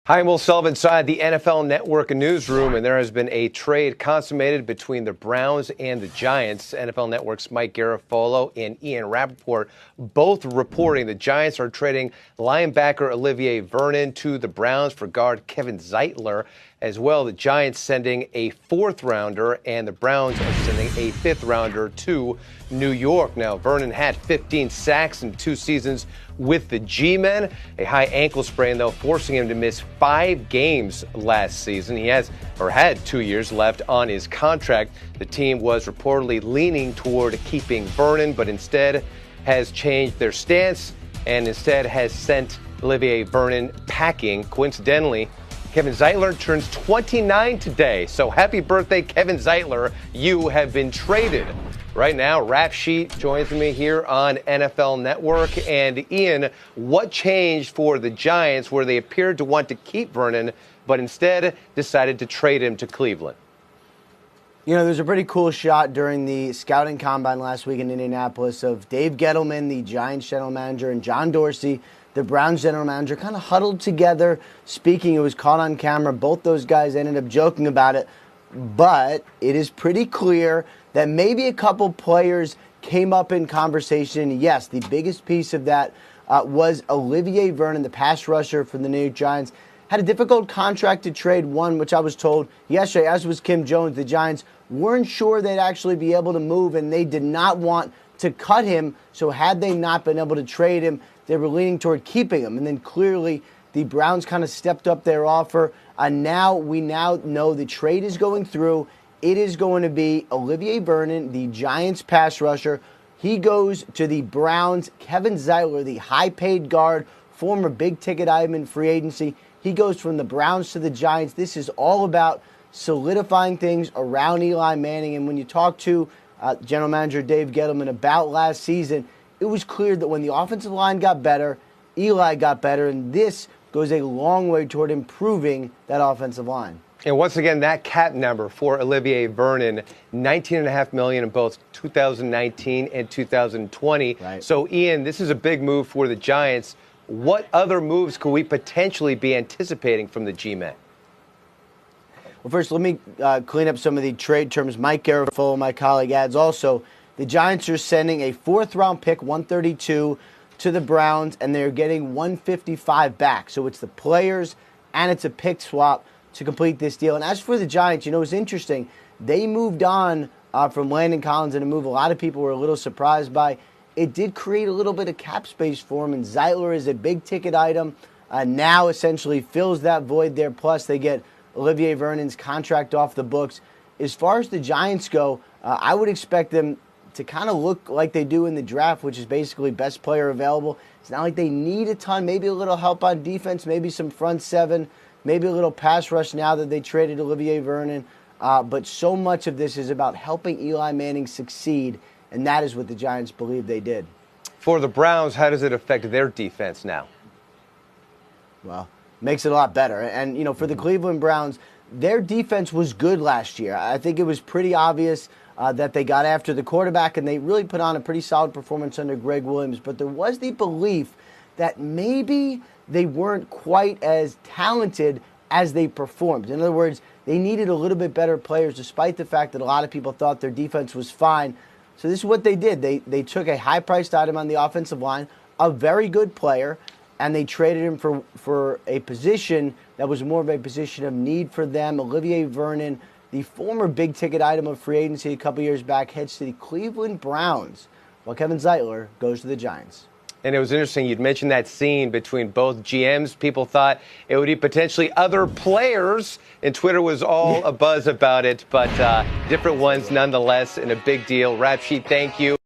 Hi, I'm Will Sullivan inside the NFL Network newsroom, and there has been a trade consummated between the Browns and the Giants. NFL Network's Mike Garafolo and Ian Rapoport both reporting the Giants are trading linebacker Olivier Vernon to the Browns for guard Vernon-Zeirler. As well, the Giants sending a fourth-rounder, and the Browns are sending a fifth-rounder to New York. Now, Vernon had 15 sacks in 2 seasons with the G-Men. A high ankle sprain, though, forcing him to miss 5 games last season. He had 2 years left on his contract. The team was reportedly leaning toward keeping Vernon, but instead has changed their stance and instead has sent Olivier Vernon packing. Coincidentally, Vernon-Zeirler turns 29 today. So happy birthday, Vernon-Zeirler. You have been traded. Right now, Rap Sheet joins me here on NFL Network. And Ian, what changed for the Giants where they appeared to want to keep Vernon, but instead decided to trade him to Cleveland? You know, there's a pretty cool shot during the scouting combine last week in Indianapolis of Dave Gettleman, the Giants general manager, and John Dorsey, the Browns general manager, kind of huddled together, speaking. It was caught on camera. Both those guys ended up joking about it. But it is pretty clear that maybe a couple players came up in conversation. Yes, the biggest piece of that was Olivier Vernon, the pass rusher for the New York Giants. Had a difficult contract to trade, one which I was told yesterday, as was Kim Jones. The Giants weren't sure they'd actually be able to move, and they did not want to cut him. So had they not been able to trade him, they were leaning toward keeping him. And then clearly the Browns kind of stepped up their offer. Now we know the trade is going through. It is going to be Olivier Vernon, the Giants pass rusher. He goes to the Browns. Vernon-Zeirler, the high-paid guard, former big-ticket item in free agency. He goes from the Browns to the Giants. This is all about solidifying things around Eli Manning. And when you talk to General Manager Dave Gettleman about last season, it was clear that when the offensive line got better, Eli got better, and this goes a long way toward improving that offensive line. And once again, that cap number for Olivier Vernon, $19.5 million in both 2019 and 2020. Right. So, Ian, this is a big move for the Giants. What other moves could we potentially be anticipating from the G-Men? Well, first, let me clean up some of the trade terms. Mike Garafolo, my colleague, adds also, the Giants are sending a fourth-round pick, 132, to the Browns, and they're getting 155 back. So it's the players and it's a pick swap to complete this deal. And as for the Giants, you know, it's interesting. They moved on from Landon Collins in a move a lot of people were a little surprised by. It did create a little bit of cap space for him, and Zeitler is a big-ticket item. Now essentially fills that void there. Plus, they get Olivier Vernon's contract off the books. As far as the Giants go, I would expect them to kind of look like they do in the draft, which is basically best player available. It's not like they need a ton, maybe a little help on defense, maybe some front seven, maybe a little pass rush now that they traded Olivier Vernon. But so much of this is about helping Eli Manning succeed, and that is what the Giants believe they did. For the Browns, how does it affect their defense now? Well, makes it a lot better. And, you know, for the Cleveland Browns, their defense was good last year. I think it was pretty obvious that they got after the quarterback, and they really put on a pretty solid performance under Greg Williams. But there was the belief that maybe they weren't quite as talented as they performed. In other words, they needed a little bit better players, despite the fact that a lot of people thought their defense was fine. So this is what they did. They took a high-priced item on the offensive line, a very good player, and they traded him for a position that was more of a position of need for them. Olivier Vernon, the former big-ticket item of free agency a couple years back, heads to the Cleveland Browns, while Vernon-Zeirler goes to the Giants. And it was interesting, you'd mentioned that scene between both GMs. People thought it would be potentially other players, and Twitter was all abuzz about it, but different ones nonetheless, and a big deal. Rap Sheet, thank you.